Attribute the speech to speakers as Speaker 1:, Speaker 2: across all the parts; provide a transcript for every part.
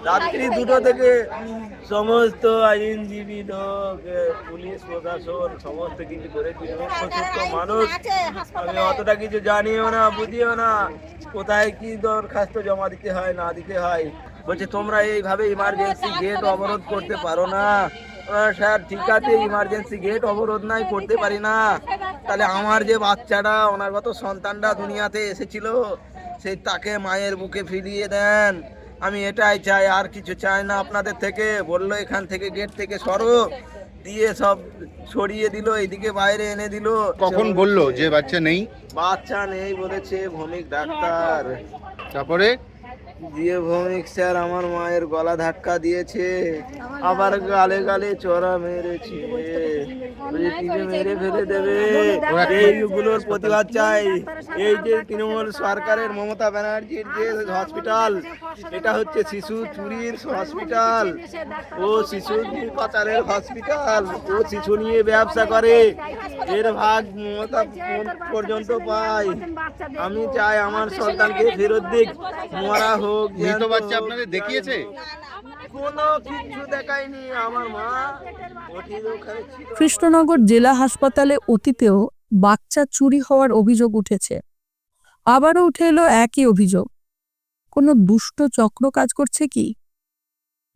Speaker 1: রাত্রি 2টো থেকে সমস্ত আইনজীবী লোক, পুলিশ প্রশাসন সমস্ত কিছু করেছি। প্রচুর মানুষ, আমি অতটা কিছু জানিও না, বুঝিও না কোথায় কি দরখাস্ত জমা দিতে হয় না দিতে হয়। বলছে তোমরা এইভাবে ইমার্জেন্সি গেট অবরোধ করতে পারো না। স্যার ঠিক আছে, ইমার্জেন্সি গেট অবরোধ নাই, করতে পারি না, তাহলে আমার যে বাচ্চাটা অনাগত সন্তানটা দুনিয়াতে এসেছিল সেই তাকে মায়ের বুকে ফিরিয়ে দেন। আমি এটাই চাই, আর কিছু চাই না আপনাদের থেকে। বললো এখান থেকে গেট থেকে সরো, দিয়ে সব সরিয়ে দিল, এইদিকে বাইরে এনে দিল।
Speaker 2: কখন বললো যে বাচ্চা নেই?
Speaker 1: বাচ্চা নেই বলেছে ভৌমিক ডাক্তার।
Speaker 2: তারপরে
Speaker 1: দিয়ে ভৌমিক স্যার আমার মায়ের গলা ধাক্কা দিয়েছে, আবার গালে গালে চড়া মেরেছে, টিপে মেরে ফেলে দেবে। এইগুলোর প্রতিবাদ চাই। এই যে তৃণমূল সরকারের মমতা ব্যানার্জির যে হসপিটাল, এটা হচ্ছে শিশু চুরির হসপিটাল, ও শিশু পাচারের হসপিটাল, ও শিশু নিয়ে ব্যবসা করে, এর ভাগ মমতা পর্যন্ত পায়। আমি চাই আমার সন্তানকে ফেরত দিক, মরা হোক।
Speaker 2: মৃত বাচ্চা আপনাদের দেখিয়েছে?
Speaker 1: কোনো কিছু দেখায়নি। আমার মা
Speaker 3: কৃষ্ণনগর জেলা হাসপাতালে অতীতেও বাচ্চা চুরি হওয়ার অভিযোগ উঠেছে। আবারও উঠে এলো একই অভিযোগ। কোনো দুষ্ট চক্র কাজ করছে কি?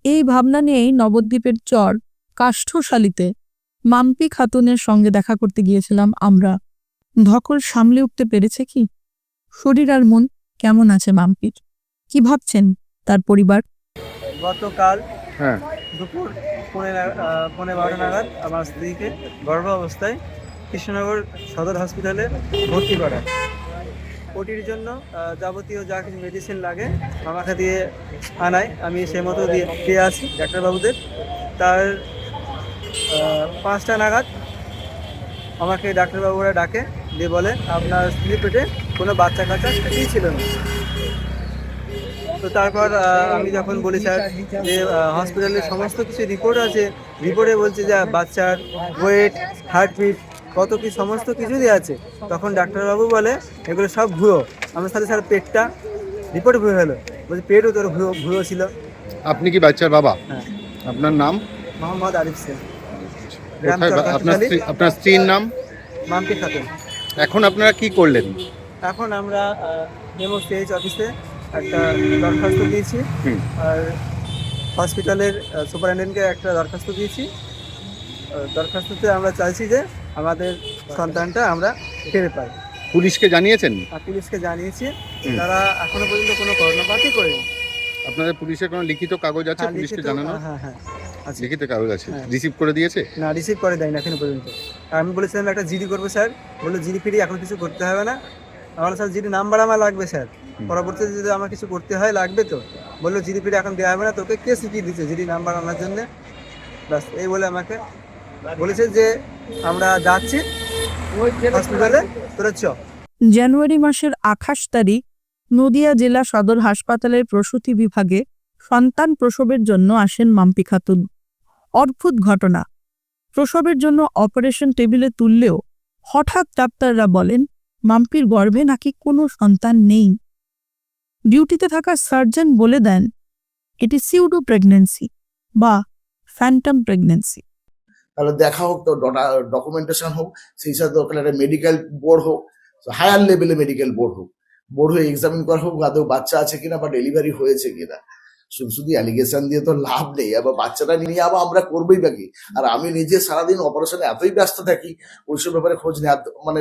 Speaker 3: এই ভাবনা নিয়েই নবদ্বীপের চর কাষ্ঠশালীতে মাম্পি খাতুনের সঙ্গে দেখা করতে গিয়েছিলাম আমরা। ধকল সামলে উঠতে পেরেছে কি? শরীর আর মন কেমন আছে মাম্পির? কি ভাবছেন তার পরিবার?
Speaker 4: গতকাল
Speaker 2: হ্যাঁ,
Speaker 4: দুপুর 12:15 নাগাদ আমার স্ত্রীকে গর্ভ অবস্থায় কৃষ্ণনগর সদর হসপিটালে ভর্তি করা। ওটির জন্য যাবতীয় যা কিছু মেডিসিন লাগে আমাকে দিয়ে আনায়, আমি সেই মতো দিয়ে আসি ডাক্তারবাবুদের। তার 5টা নাগাদ আমাকে ডাক্তারবাবুরা ডাকে, দিয়ে বলে আপনার স্ত্রীর পেটে কোনো বাচ্চা কাচ্চা কিছুই ছিল না। তো তারপর আমি যখন বলি স্যার যে হসপিটালের সমস্ত কিছু রিপোর্ট আছে, রিপোর্টে বলছে যে বাচ্চার ওয়েট, হার্টবিট, কত কি সমস্ত কিছু দিয়ে আছে, তখন ডাক্তারবাবু বলে এগুলো সব ভুয়ো। আমার সাথে স্যার পেটটা রিপোর্ট ভুয়ো হলো, বলছে পেটও তোর ভুয়ো ছিল।
Speaker 2: আপনি কি বাচ্চার বাবা?
Speaker 4: হ্যাঁ।
Speaker 2: আপনার নাম?
Speaker 4: মোহাম্মদ আরিফ সেন।
Speaker 2: আপনার স্ত্রীর নাম?
Speaker 4: মাম্পি খাতুন।
Speaker 2: এখন আপনারা কি করলেন?
Speaker 4: এখন আমরা মেমো সিএইচ অফিসে একটা দরখাস্ত দিয়েছি, আর হসপিটালের সুপারিনটেন্ডেন্টকে একটা দরখাস্ত দিয়েছি। দরখাস্ততে আমরা চাইছি যে আমাদের সন্তানটা আমরা ফিরে পাই।
Speaker 2: পুলিশকে জানিয়েছেন?
Speaker 4: আর পুলিশকে জানিয়েছি, তারা এখনো পর্যন্ত কোনো কর্ণপাতই করেনি।
Speaker 2: আপনাদের পুলিশের কোনো লিখিত কাগজ আছে পুলিশকে জানানো?
Speaker 4: হ্যাঁ হ্যাঁ আছে।
Speaker 2: লিখিত কাগজ আছে,
Speaker 4: হ্যাঁ।
Speaker 2: রিসিভ করে দিয়েছে?
Speaker 4: না, রিসিভ করে দেয়নি এখনো পর্যন্ত। আর আমি বলেছিলাম একটা জিডি করবো স্যার, বললো জিডি ফিরি এখন কিছু করতে হবে না। আমার স্যার জিডি নাম্বার আমার লাগবে স্যার, পরবর্তীতে যদি আমার কিছু করতে হয় লাগবে। তো বললো জিডি ফিরি এখন দেওয়া হবে না, তোকে কে শিখিয়ে দিচ্ছে জিডি নাম্বার আনার জন্য? ব্যাস এই বলে আমাকে বলেছে যে আমরা যাচ্ছি হসপিটালে, তোরা চ।
Speaker 3: জানুয়ারি মাসের 28 তারিখ নদিয়া জেলা সদর হাসপাতালের প্রসূতি বিভাগে সন্তান প্রসবের জন্য আসেন মাম্পি খাতুন। অদ্ভুত ঘটনা, প্রসবের জন্য অপারেশন টেবিলে তুললেও হঠাৎ ডাক্তাররা বলেন মাম্পির গর্ভে নাকি কোনো সন্তান নেই। ডিউটিতে থাকা সার্জন বলে দেন এটি সিউডো প্রেগন্যান্সি বা ফ্যান্টম প্রেগন্যান্সি।
Speaker 5: তাহলে দেখা হোক, তো ডকুমেন্টেশন হোক, সেই সাথে দরকার একটা মেডিকেল বোর্ড হোক, হায়ার লেভেলে মেডিকেল বোর্ড হোক, বোর্ড হয়ে এক্সামিন করা হোক আদৌ বাচ্চা আছে কিনা বা ডেলিভারি হয়েছে কিনা। শুধু শুধু অ্যালিগেশন দিয়ে তো লাভ নেই, আবার বাচ্চাটা নিয়ে আবার আমরা করবোই বাকি। আর আমি নিজে সারাদিন অপারেশনে এতই ব্যস্ত থাকি, ওইসব ব্যাপারে খোঁজ নেওয়া মানে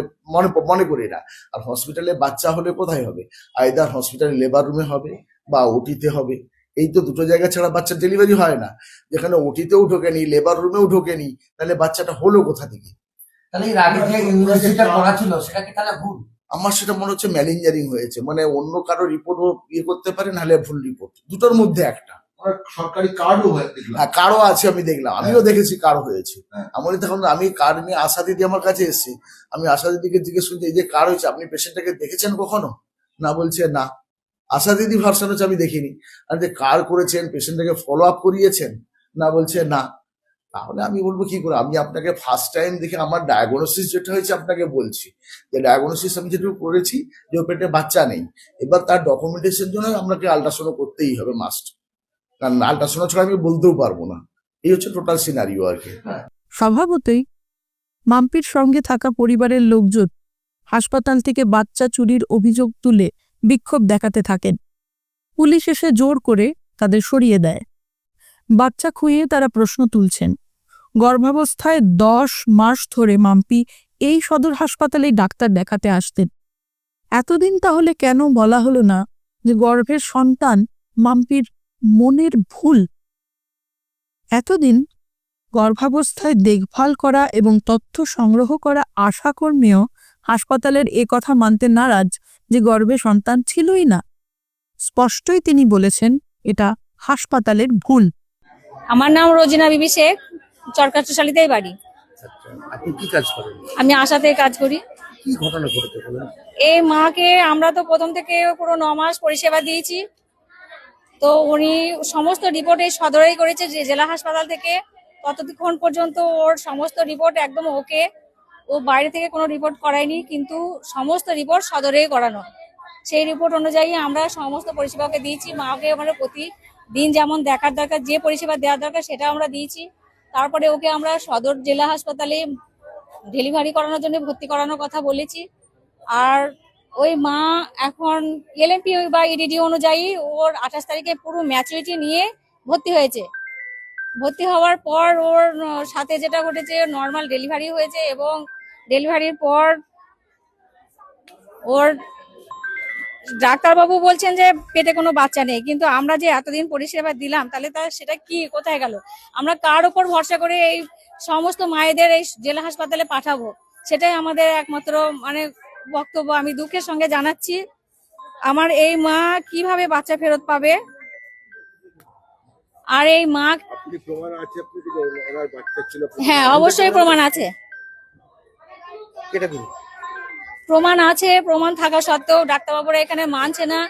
Speaker 5: মনে করি না। আর হসপিটালে বাচ্চা হলে কোথায় হবে? আইদার হসপিটালে লেবার রুমে হবে বা ওটিতে হবে। এই তো দুটো জায়গা ছাড়া বাচ্চার ডেলিভারি হয় না। যেখানে ওটিতেও ঢোকেনি, লেবার রুমেও ঢোকেনি, তাহলে বাচ্চাটা হলো কোথা থেকে?
Speaker 6: তাহলে এর আগে যে ইউনিভার্সিটিটা করা ছিল সেটা কি তাহলে ভুল?
Speaker 5: আমার সেটা মনে হচ্ছে ম্যালিঞ্জারিং হয়েছে, মানে অন্য কারো রিপোর্টও ইয়ে করতে পারে, নাহলে ভুল রিপোর্ট, দুটোর মধ্যে একটা।
Speaker 7: সরকারি কার্ডও দেখলাম।
Speaker 5: হ্যাঁ, কার্ডও আছে, আমি দেখলাম, আমিও দেখেছি কার্ড হয়েছে। আমার তখন আমি কার্ড নিয়ে আশা দিদি আমার কাছে এসেছি, আমি আশা দিদিকে জিজ্ঞেস করছি এই যে কার্ড হয়েছে আপনি পেশেন্টটাকে দেখেছেন কখনো? না, বলছে না। আশা দিদি ভার্সন হচ্ছে আমি দেখিনি। আর যে কার্ড করেছেন, পেশেন্টটাকে ফলো আপ করিয়েছেন? না, বলছে না। তাহলে আমি বলবো কি করে? আমি আপনাকে ফার্স্ট টাইম দেখে আমার ডায়াগনোসিস যেটা হয়েছে আপনাকে বলছি, যে ডায়াগনোসিস আমি যেটুকু করেছি যে পেটে বাচ্চা নেই। এবার তার ডকুমেন্টেশন জন্য আপনাকে আল্ট্রাসাউন্ড করতেই হবে, মাস্ট। কারণ আল্ট্রাসাউন্ড ছাড়া আমি বলতেও পারবো না। এই হচ্ছে টোটাল সিনারিও আর কি।
Speaker 3: স্বভাবতই মাম্পির সঙ্গে থাকা পরিবারের লোকজন হাসপাতাল থেকে বাচ্চা চুরির অভিযোগ তুলে বিক্ষোভ দেখাতে থাকেন। পুলিশ এসে জোর করে তাদের সরিয়ে দেয়। বাচ্চা খুইয়ে তারা প্রশ্ন তুলছেন। গর্ভাবস্থায় 10 মাস ধরে মাম্পি এই সদর হাসপাতালেই ডাক্তার দেখাতে আসতেন। এতদিন তাহলে কেন বলা হলো না যে গর্ভের সন্তান মাম্পির মনের ভুল? এতদিন গর্ভাবস্থায় দেখভাল করা এবং তথ্য সংগ্রহ করা আশাকর্মীও হাসপাতালের এ কথা মানতে নারাজ যে গর্ভে সন্তান ছিলই না। স্পষ্টই তিনি বলেছেন এটা হাসপাতালের ভুল।
Speaker 8: আমার নাম রোজিনা বিবি শেখ, চরকাচুশালীতেই বাড়ি।
Speaker 6: আপনি কি কাজ করেন?
Speaker 8: আমি আশাতে কাজ করি।
Speaker 6: কি ঘটনা ঘটেছে বলেন?
Speaker 8: এই মাকে আমরা তো প্রথম থেকে পুরো 9 মাস পরিষেবা দিয়েছি। তো উনি সমস্ত রিপোর্ট এই সদরেই করেছে, যে জেলা হাসপাতাল থেকে। ততক্ষণ পর্যন্ত ওর সমস্ত রিপোর্ট একদম ওকে, ও বাইরে থেকে কোনো রিপোর্ট করায়নি, কিন্তু সমস্ত রিপোর্ট সদরেই করানো। সেই রিপোর্ট অনুযায়ী আমরা সমস্ত পরিষেবাকে দিয়েছি। মাকে আমরা প্রতিদিন যেমন দেখার দরকার, যে পরিষেবা দেওয়ার দরকার সেটা আমরা দিয়েছি। তারপরে ওকে আমরা সদর জেলা হাসপাতালে ডেলিভারি করানোর জন্য ভর্তি করানোর কথা বলেছি। আর ওই মা এখন এলএমপি বা ইডিডি অনুযায়ী ওর 28 তারিখে পুরো ম্যাচুরিটি নিয়ে ভর্তি হয়েছে। ভর্তি হওয়ার পর ওর সাথে যেটা ঘটেছে, নর্মাল ডেলিভারি হয়েছে এবং ডেলিভারির পর ওর ডাক্তারবাবু বলছেন যে পেটে কোনো বাচ্চা নেই, কিন্তু আমরা যে এতদিন পরিষেবা দিলাম তাহলে সেটা কি কোথায় গেল? আমরা কার উপর ভরসা করে এই সমস্ত মায়েদের এই জেলা হাসপাতালে পাঠাবো? সেটাই আমাদের একমাত্র বক্তব্য। আমি দুঃখের সঙ্গে জানাচ্ছি, আমার এই মা কিভাবে বাচ্চা ফেরত পাবে? আর এই মা, হ্যাঁ অবশ্যই প্রমাণ আছে, প্রমাণ আছে। প্রমাণ থাকা সত্ত্বেও ডাক্তারবাবুরা এখানে মানছে না।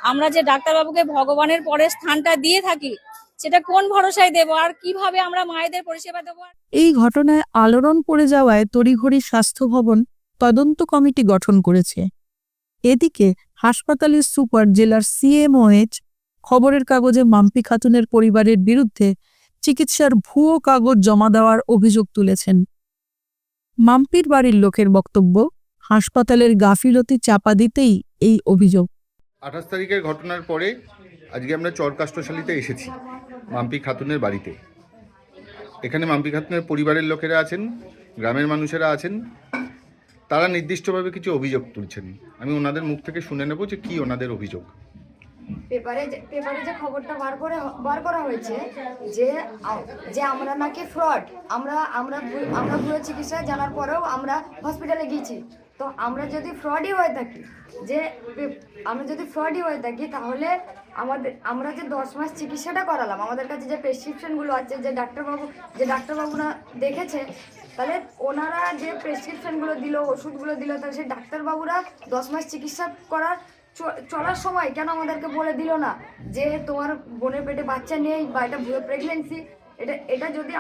Speaker 8: আমরা যে ডাক্তারবাবুকে ভগবানের পরে স্থানটা দিয়ে থাকি, সেটা কোন ভরসায় দেব? আর কিভাবে আমরা মায়েদের পরিষেবা দেবো?
Speaker 3: এই ঘটনায় আলোড়ন পড়ে যাওয়ায় তড়িঘড়ি স্বাস্থ্য ভবন তদন্ত কমিটি গঠন করেছে। এদিকে হাসপাতালের সুপার, জেলার সিএমওএইচ খবরের কাগজে মাম্পি খাতুনের পরিবারের বিরুদ্ধে চিকিৎসার ভুয়ো কাগজ জমা দেওয়ার অভিযোগ তুলেছেন। মাম্পির বাড়ির লোকের বক্তব্য, হাসপাতালের গাফিলতি চাপা দিতেই এই অভিযোগ।
Speaker 2: 28 তারিখের ঘটনার পরে আজকে আমরা চরকাষ্টশালীতে এসেছি মাম্পি খাতুনের বাড়িতে। এখানে মাম্পি খাতুনের পরিবারের লোকেরা আছেন, গ্রামের মানুষেরা আছেন। তারা নির্দিষ্টভাবে কিছু অভিযোগ তুলছেন। আমি ওনাদের মুখ থেকে শুনে নেব যে কি ওনাদের অভিযোগ।
Speaker 9: পেপারে যে খবরটা বার করা হয়েছে যে আমরা নাকি ফ্রড, আমরা ভুয়ো চিকিৎসা জানার পরেও আমরা হসপিটালে গিয়েছি। তো আমরা যদি ফ্রডই হয়ে থাকি তাহলে আমরা যে 10 মাস চিকিৎসাটা করালাম, আমাদের কাছে যে প্রেসক্রিপশনগুলো আছে, যে ডাক্তারবাবুরা দেখেছে, তাহলে ওনারা যে প্রেসক্রিপশনগুলো দিল, ওষুধগুলো দিল, তাহলে সেই ডাক্তারবাবুরা 10 মাস চিকিৎসা চলার সময় কেন আমাদেরকে বলে দিল না যে তোমার বোনের পেটে বাচ্চা নেই বা এটা ভুয়ো প্রেগনেন্সি? এটা যদি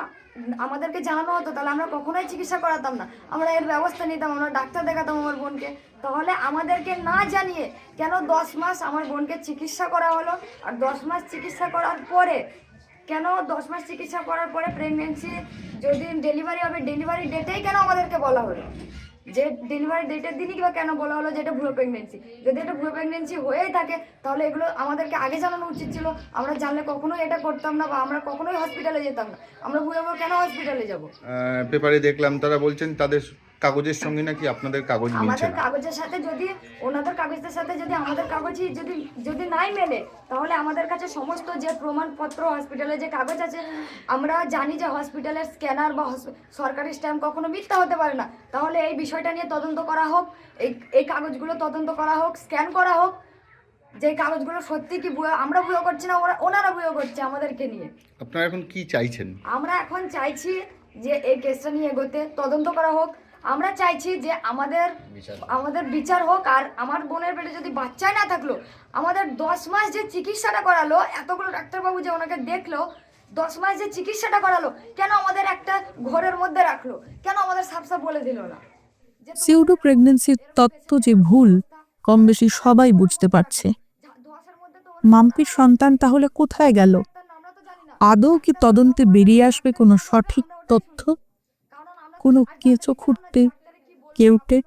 Speaker 9: আমাদেরকে জানানো হতো তাহলে আমরা কখনোই চিকিৎসা করাতাম না, আমরা এর ব্যবস্থা নিতাম, আমরা ডাক্তার দেখাতাম আমার বোনকে। তাহলে আমাদেরকে না জানিয়ে কেন 10 মাস আমার বোনকে চিকিৎসা করা হলো? আর 10 মাস চিকিৎসা করার পরে কেন 10 মাস চিকিৎসা করার পরে প্রেগনেন্সি যদি ডেলিভারি হবে, ডেলিভারি ডেটেই কেন আমাদেরকে বলা হলো? যে ডেলিভারি ডেটের দিনই কিংবা কেন বলা হলো যে এটা ভুয়ো প্রেগনেন্সি? যদি এটা ভুয়ো প্রেগনেন্সি হয়েই থাকে তাহলে এগুলো আমাদেরকে আগে জানানো উচিত ছিল। আমরা জানলে কখনোই এটা করতাম না বা আমরা কখনোই হসপিটালে যেতাম না। আমরা ভুয়ো কেন হসপিটালে যাব?
Speaker 2: পেপারে দেখলাম তারা বলছেন তাদের কাগজের সঙ্গে নাকি আপনাদের কাগজ মিলছে
Speaker 9: আমাদের
Speaker 2: না।
Speaker 9: কাগজের সাথে যদি ওনাদের কাগজের সাথে যদি আমাদের কাগজই যদি নাই মেলে, তাহলে আমাদের কাছে সমস্ত যে প্রমাণপত্র, হসপিটালে যে কাগজ আছে, আমরা জানি যে হসপিটালের স্ক্যানার বা সরকারি স্ট্যাম্প কখনো মিথ্যা হতে পারে না। তাহলে এই বিষয়টা নিয়ে তদন্ত করা হোক, এই কাগজগুলো তদন্ত করা হোক, স্ক্যান করা হোক, যে কাগজগুলো সত্যি কি ভুয়ো, আমরা ভুয়ো করছি না, ওনারা ভুয়ো করছে আমাদেরকে নিয়ে।
Speaker 2: আপনারা এখন কি চাইছেন?
Speaker 9: আমরা এখন চাইছি যে এই কেসটা নিয়ে এগোতে, তদন্ত করা হোক। আমরা চাইছি যে আমাদের বিচার হোক। আর আমার বোনের পেটে যদি বাচ্চাই না থাকলো, আমাদের 10 মাস যে চিকিৎসাটা করালো, এতগুলো ডাক্তারবাবু যে ওনাকে দেখলো, 10 মাস যে চিকিৎসাটা করালো, কেন আমাদের একটা ঘরের মধ্যে রাখলো? কেন আমাদের সাফ বলে দিল না?
Speaker 3: সিউডো প্রেগন্যান্সির তত্ত্ব যে ভুল কম বেশি সবাই বুঝতে পারছে। মাম্পির সন্তান তাহলে কোথায় গেল? আদৌ কি তদন্তে বেরিয়ে আসবে কোনো সঠিক তথ্য, কোনো কেঁচো খুঁড়তে কেউটে